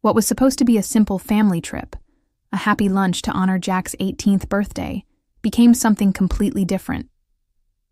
What was supposed to be a simple family trip, a happy lunch to honor Jack's 18th birthday, became something completely different.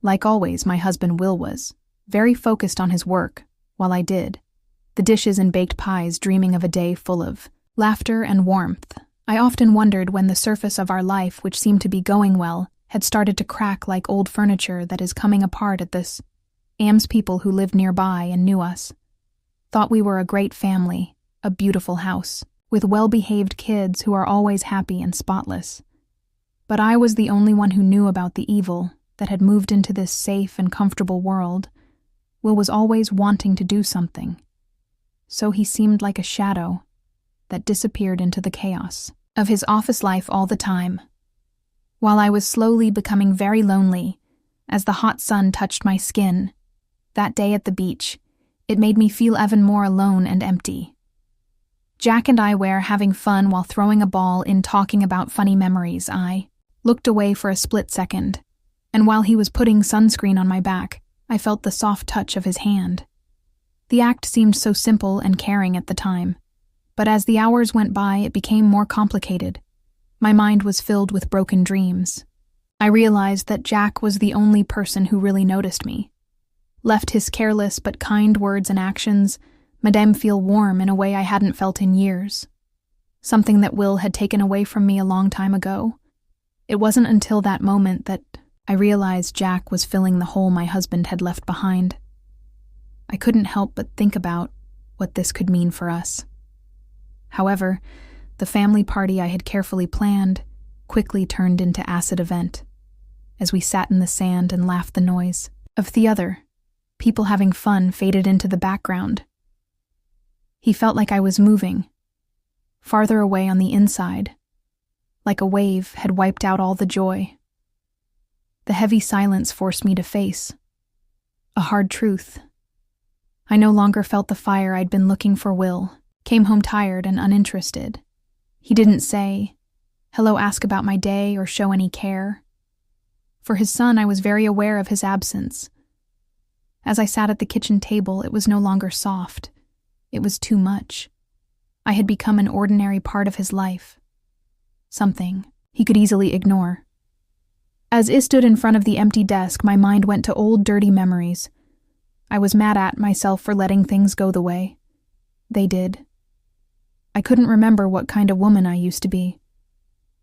Like always, my husband Will was very focused on his work, while I did the dishes and baked pies, dreaming of a day full of laughter and warmth. I often wondered when the surface of our life, which seemed to be going well, had started to crack like old furniture that is coming apart at this. Am's people who lived nearby and knew us thought we were a great family, a beautiful house, with well-behaved kids who are always happy and spotless. But I was the only one who knew about the evil that had moved into this safe and comfortable world. Will was always wanting to do something. So he seemed like a shadow that disappeared into the chaos of his office life all the time. While I was slowly becoming very lonely, as the hot sun touched my skin, that day at the beach, it made me feel even more alone and empty. Jack and I were having fun while throwing a ball in, talking about funny memories. I looked away for a split second, and while he was putting sunscreen on my back, I felt the soft touch of his hand. The act seemed so simple and caring at the time, but as the hours went by, it became more complicated. My mind was filled with broken dreams. I realized that Jack was the only person who really noticed me. Left his careless but kind words and actions made me feel warm in a way I hadn't felt in years. Something that Will had taken away from me a long time ago. It wasn't until that moment that I realized Jack was filling the hole my husband had left behind. I couldn't help but think about what this could mean for us. However, the family party I had carefully planned quickly turned into acid event. As we sat in the sand and laughed, the noise of the other people having fun faded into the background. He felt like I was moving, farther away on the inside, like a wave had wiped out all the joy. The heavy silence forced me to face a hard truth. I no longer felt the fire I'd been looking for. Will came home tired and uninterested. He didn't say hello, ask about my day, or show any care. For his son, I was very aware of his absence. As I sat at the kitchen table, it was no longer soft. It was too much. I had become an ordinary part of his life, something he could easily ignore. As I stood in front of the empty desk, my mind went to old dirty memories. I was mad at myself for letting things go the way they did. I couldn't remember what kind of woman I used to be.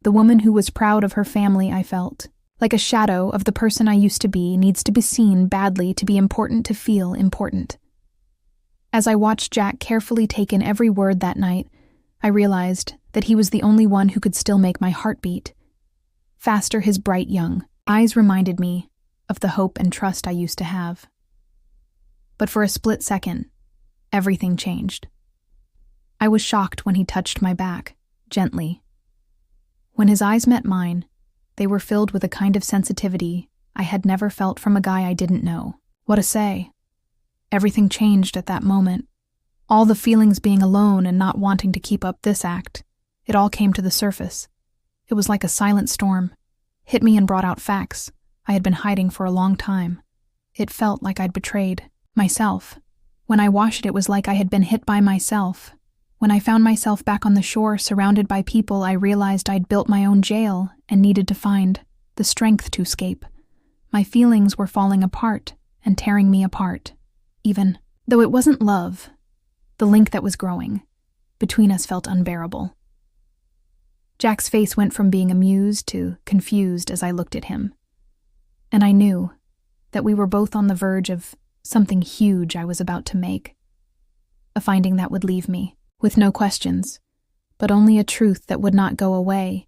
The woman who was proud of her family. I felt like a shadow of the person I used to be needs to be seen badly to be important, to feel important. As I watched Jack carefully take in every word that night, I realized that he was the only one who could still make my heart beat faster. His bright young eyes reminded me of the hope and trust I used to have. But for a split second, everything changed. I was shocked when he touched my back, gently. When his eyes met mine, they were filled with a kind of sensitivity I had never felt from a guy I didn't know. What to say? Everything changed at that moment. All the feelings, being alone and not wanting to keep up this act, it all came to the surface. It was like a silent storm, hit me and brought out facts I had been hiding for a long time. It felt like I'd betrayed myself. When I watched it was like I had been hit by myself. When I found myself back on the shore, surrounded by people, I realized I'd built my own jail and needed to find the strength to escape. My feelings were falling apart and tearing me apart. Even though it wasn't love, the link that was growing between us felt unbearable. Jack's face went from being amused to confused as I looked at him. And I knew that we were both on the verge of something huge I was about to make. A finding that would leave me with no questions, but only a truth that would not go away.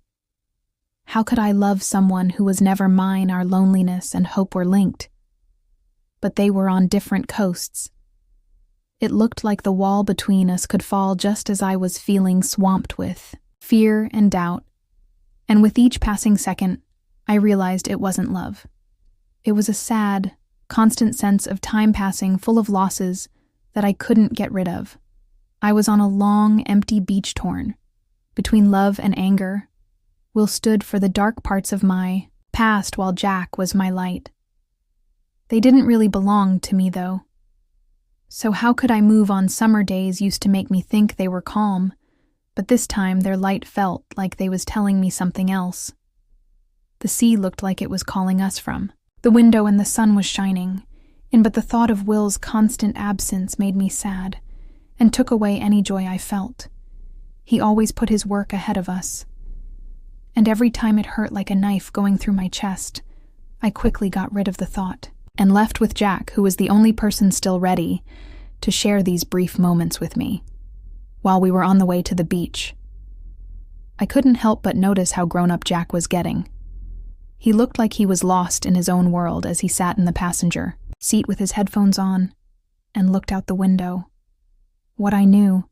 How could I love someone who was never mine? Our loneliness and hope were linked, but they were on different coasts. It looked like the wall between us could fall just as I was feeling swamped with fear and doubt. And with each passing second, I realized it wasn't love. It was a sad, constant sense of time passing, full of losses that I couldn't get rid of. I was on a long, empty beach, torn between love and anger. Will stood for the dark parts of my past, while Jack was my light. They didn't really belong to me, though. So how could I move on? Summer days used to make me think they were calm, but this time their light felt like they was telling me something else. The sea looked like it was calling us from the window, and the sun was shining, but the thought of Will's constant absence made me sad and took away any joy I felt. He always put his work ahead of us, and every time it hurt like a knife going through my chest, I quickly got rid of the thought and left with Jack, who was the only person still ready to share these brief moments with me. While we were on the way to the beach, I couldn't help but notice how grown-up Jack was getting. He looked like he was lost in his own world as he sat in the passenger seat with his headphones on and looked out the window. What I knew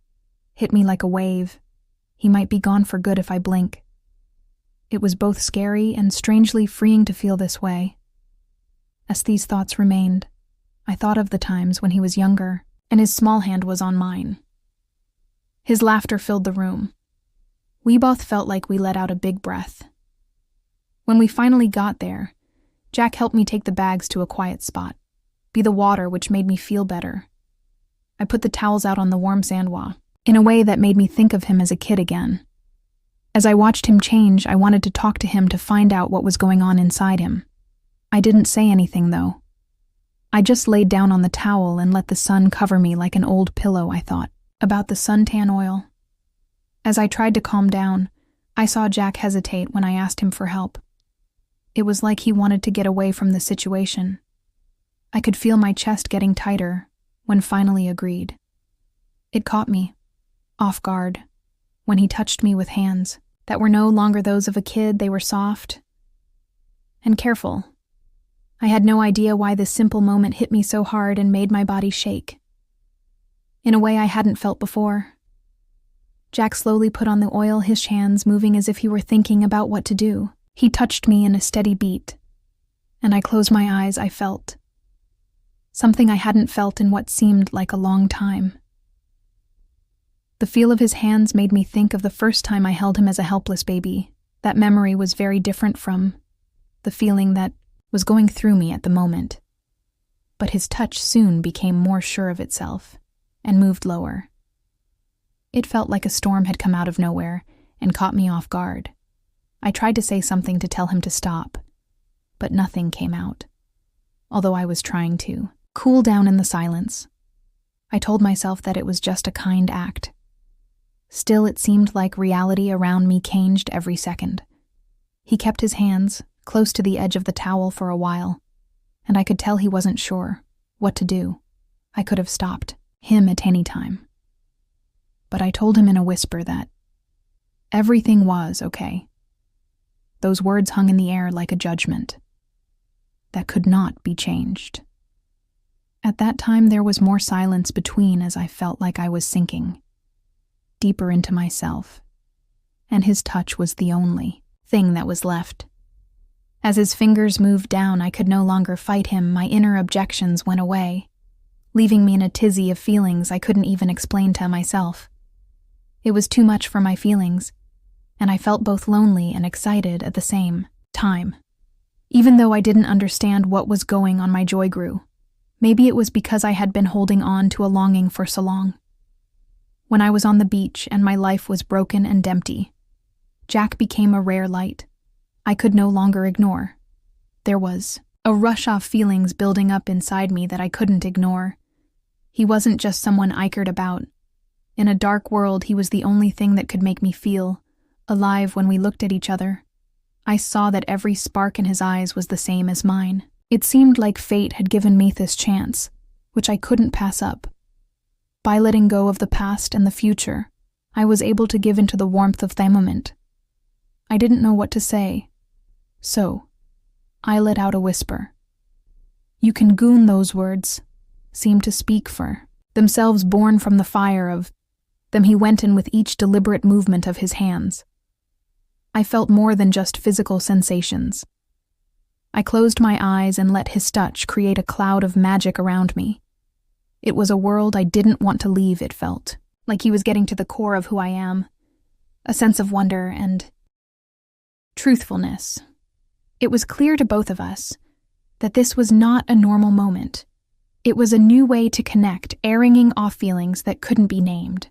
hit me like a wave. He might be gone for good if I blink. It was both scary and strangely freeing to feel this way. As these thoughts remained, I thought of the times when he was younger and his small hand was on mine. His laughter filled the room. We both felt like we let out a big breath. When we finally got there, Jack helped me take the bags to a quiet spot, be the water, which made me feel better. I put the towels out on the warm sandwa, in a way that made me think of him as a kid again. As I watched him change, I wanted to talk to him to find out what was going on inside him. I didn't say anything, though. I just laid down on the towel and let the sun cover me like an old pillow. I thought about the suntan oil. As I tried to calm down, I saw Jack hesitate when I asked him for help. It was like he wanted to get away from the situation. I could feel my chest getting tighter when finally agreed. It caught me, off guard, when he touched me with hands that were no longer those of a kid. They were soft and careful. I had no idea why this simple moment hit me so hard and made my body shake, in a way I hadn't felt before. Jack slowly put on the oil, his hands moving as if he were thinking about what to do. He touched me in a steady beat, and I closed my eyes. I felt something I hadn't felt in what seemed like a long time. The feel of his hands made me think of the first time I held him as a helpless baby. That memory was very different from the feeling that was going through me at the moment. But his touch soon became more sure of itself and moved lower. It felt like a storm had come out of nowhere and caught me off guard. I tried to say something to tell him to stop, but nothing came out, although I was trying to cool down in the silence. I told myself that it was just a kind act. Still, it seemed like reality around me changed every second. He kept his hands close to the edge of the towel for a while, and I could tell he wasn't sure what to do. I could have stopped him at any time. But I told him in a whisper that everything was okay. Those words hung in the air like a judgment that could not be changed. At that time, there was more silence between as I felt like I was sinking deeper into myself, and his touch was the only thing that was left. As his fingers moved down, I could no longer fight him. My inner objections went away, leaving me in a tizzy of feelings I couldn't even explain to myself. It was too much for my feelings, and I felt both lonely and excited at the same time. Even though I didn't understand what was going on, my joy grew. Maybe it was because I had been holding on to a longing for so long. When I was on the beach and my life was broken and empty, Jack became a rare light I could no longer ignore. There was a rush of feelings building up inside me that I couldn't ignore. He wasn't just someone I cared about. In a dark world, he was the only thing that could make me feel alive. When we looked at each other, I saw that every spark in his eyes was the same as mine. It seemed like fate had given me this chance, which I couldn't pass up. By letting go of the past and the future, I was able to give into the warmth of the moment. I didn't know what to say, so I let out a whisper. You can goon. Those words seemed to speak for themselves, born from the fire of them he went in with each deliberate movement of his hands. I felt more than just physical sensations. I closed my eyes and let his touch create a cloud of magic around me. It was a world I didn't want to leave. It felt like he was getting to the core of who I am, a sense of wonder and truthfulness. It was clear to both of us that this was not a normal moment. It was a new way to connect, airing off feelings that couldn't be named.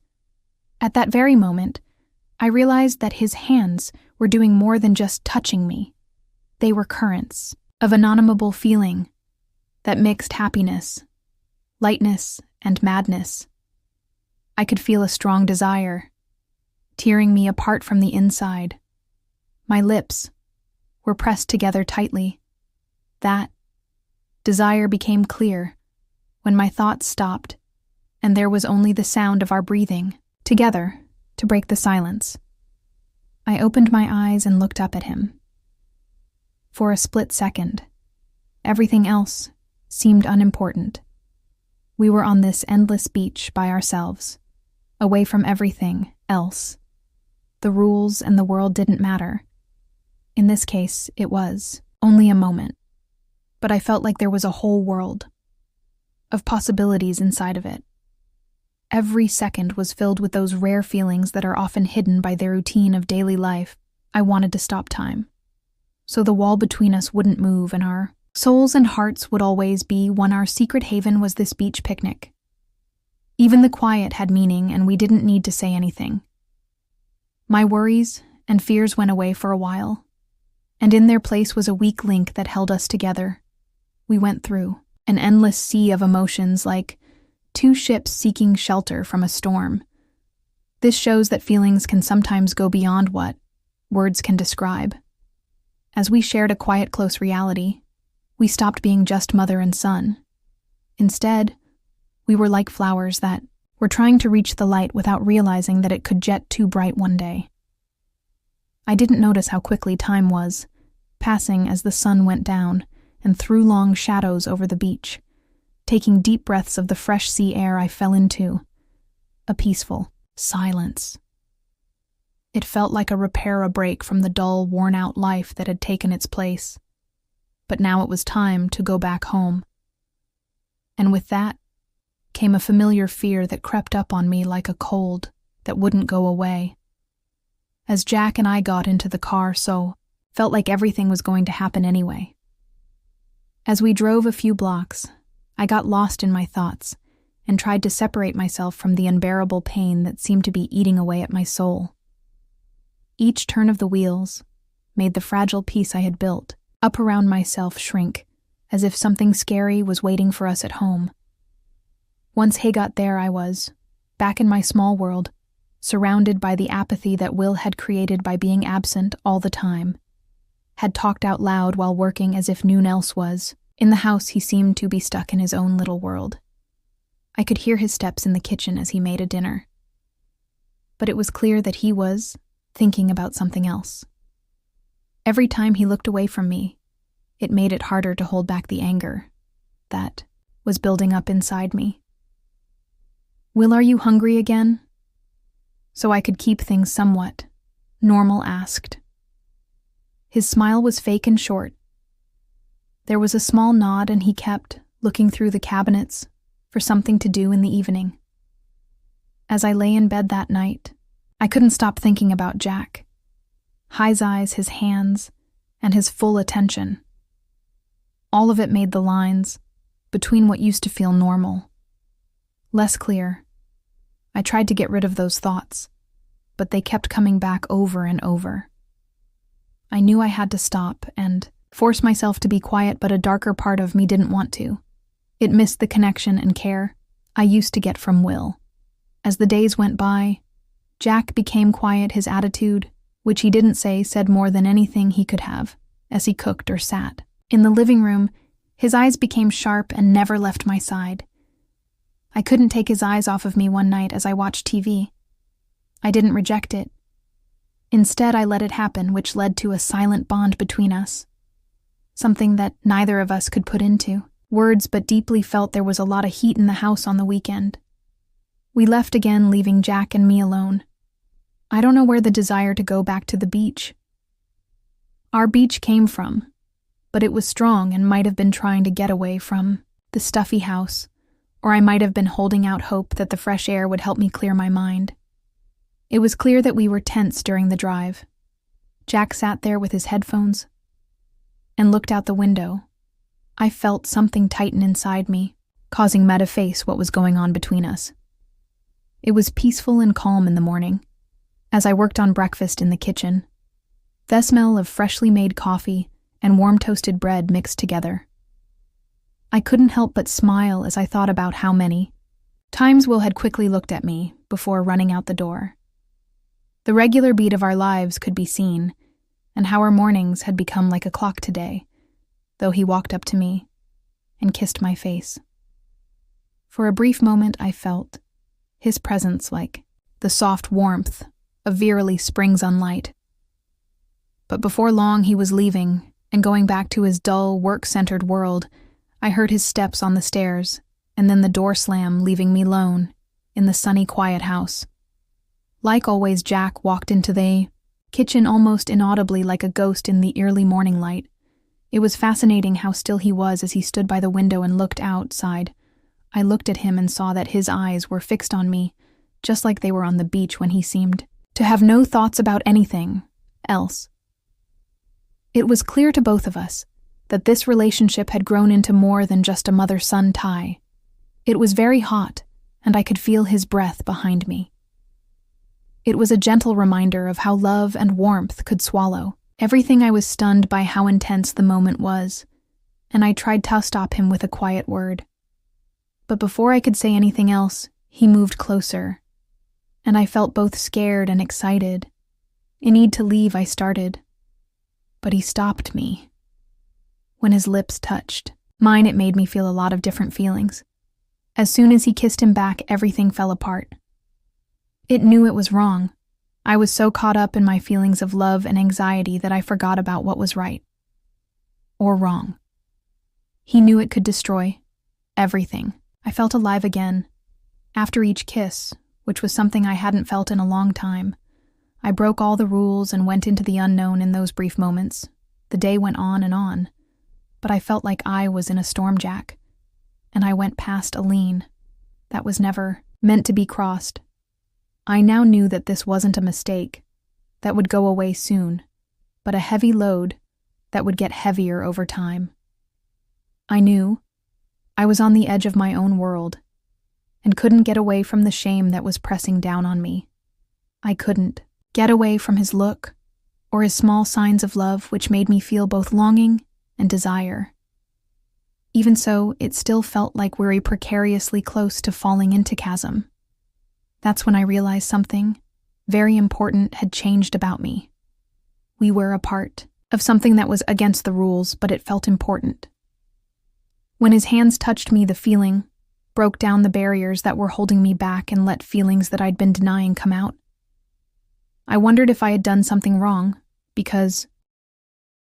At that very moment, I realized that his hands were doing more than just touching me. They were currents of unnameable feeling that mixed happiness, lightness, and madness. I could feel a strong desire, tearing me apart from the inside. My lips were pressed together tightly. That desire became clear when my thoughts stopped and there was only the sound of our breathing together to break the silence. I opened my eyes and looked up at him. For a split second, everything else seemed unimportant. We were on this endless beach by ourselves, away from everything else. The rules and the world didn't matter. In this case, it was only a moment. But I felt like there was a whole world of possibilities inside of it. Every second was filled with those rare feelings that are often hidden by the routine of daily life. I wanted to stop time, so the wall between us wouldn't move and our souls and hearts would always be one. Our secret haven was this beach picnic. Even the quiet had meaning, and we didn't need to say anything. My worries and fears went away for a while, and in their place was a weak link that held us together. We went through an endless sea of emotions, like two ships seeking shelter from a storm. This shows that feelings can sometimes go beyond what words can describe. As we shared a quiet, close reality, we stopped being just mother and son. Instead, we were like flowers that were trying to reach the light without realizing that it could jet too bright one day. I didn't notice how quickly time was passing as the sun went down and threw long shadows over the beach. Taking deep breaths of the fresh sea air, I fell into a peaceful silence. It felt like a break from the dull, worn-out life that had taken its place. But now it was time to go back home. And with that came a familiar fear that crept up on me like a cold that wouldn't go away. As Jack and I got into the car, so felt like everything was going to happen anyway. As we drove a few blocks, I got lost in my thoughts and tried to separate myself from the unbearable pain that seemed to be eating away at my soul. Each turn of the wheels made the fragile peace I had built up around myself shrink, as if something scary was waiting for us at home. Once Hay got there, I was back in my small world, surrounded by the apathy that Will had created by being absent all the time. Had talked out loud while working as if noone else was. In the house, he seemed to be stuck in his own little world. I could hear his steps in the kitchen as he made a dinner. But it was clear that he was thinking about something else. Every time he looked away from me, it made it harder to hold back the anger that was building up inside me. "Will, are you hungry again?" So I could keep things somewhat normal, asked. His smile was fake and short. There was a small nod, and he kept looking through the cabinets for something to do in the evening. As I lay in bed that night, I couldn't stop thinking about Jack. Hay's eyes, his hands, and his full attention. All of it made the lines between what used to feel normal less clear. I tried to get rid of those thoughts, but they kept coming back over and over. I knew I had to stop and force myself to be quiet, but a darker part of me didn't want to. It missed the connection and care I used to get from Will. As the days went by, Jack became quiet. His attitude, which he didn't say, said more than anything he could have, as he cooked or sat. In the living room, his eyes became sharp and never left my side. I couldn't take his eyes off of me one night as I watched TV. I didn't reject it. Instead, I let it happen, which led to a silent bond between us. Something that neither of us could put into words, but deeply felt. There was a lot of heat in the house on the weekend. We left again, leaving Jack and me alone. I don't know where the desire to go back to the beach. Our beach came from, but it was strong and might have been trying to get away from the stuffy house, or I might have been holding out hope that the fresh air would help me clear my mind. It was clear that we were tense during the drive. Jack sat there with his headphones and looked out the window. I felt something tighten inside me, causing me to face what was going on between us. It was peaceful and calm in the morning, as I worked on breakfast in the kitchen. The smell of freshly made coffee and warm toasted bread mixed together. I couldn't help but smile as I thought about how many times Will had quickly looked at me before running out the door. The regular beat of our lives could be seen, and how our mornings had become like a clock today, though he walked up to me and kissed my face. For a brief moment I felt his presence like the soft warmth of veery spring sunlight. But before long he was leaving and going back to his dull, work-centered world. I heard his steps on the stairs, and then the door slam, leaving me alone in the sunny, quiet house. Like always, Jack walked into the kitchen almost inaudibly like a ghost in the early morning light. It was fascinating how still he was as he stood by the window and looked outside. I looked at him and saw that his eyes were fixed on me, just like they were on the beach when he seemed to have no thoughts about anything else. It was clear to both of us that this relationship had grown into more than just a mother-son tie. It was very hot, and I could feel his breath behind me. It was a gentle reminder of how love and warmth could swallow everything. I was stunned by how intense the moment was, and I tried to stop him with a quiet word. But before I could say anything else, he moved closer, and I felt both scared and excited. In need to leave, I started, but he stopped me. When his lips touched mine, it made me feel a lot of different feelings. As soon as he kissed him back, everything fell apart. It knew it was wrong. I was so caught up in my feelings of love and anxiety that I forgot about what was right or wrong. He knew it could destroy everything. I felt alive again. After each kiss, which was something I hadn't felt in a long time, I broke all the rules and went into the unknown in those brief moments. The day went on, but I felt like I was in a storm, Jack, and I went past a line that was never meant to be crossed. I now knew that this wasn't a mistake that would go away soon, but a heavy load that would get heavier over time. I knew I was on the edge of my own world and couldn't get away from the shame that was pressing down on me. I couldn't get away from his look or his small signs of love, which made me feel both longing and desire. Even so, it still felt like we were precariously close to falling into chasm. That's when I realized something very important had changed about me. We were a part of something that was against the rules, but it felt important. When his hands touched me, the feeling broke down the barriers that were holding me back and let feelings that I'd been denying come out. I wondered if I had done something wrong, because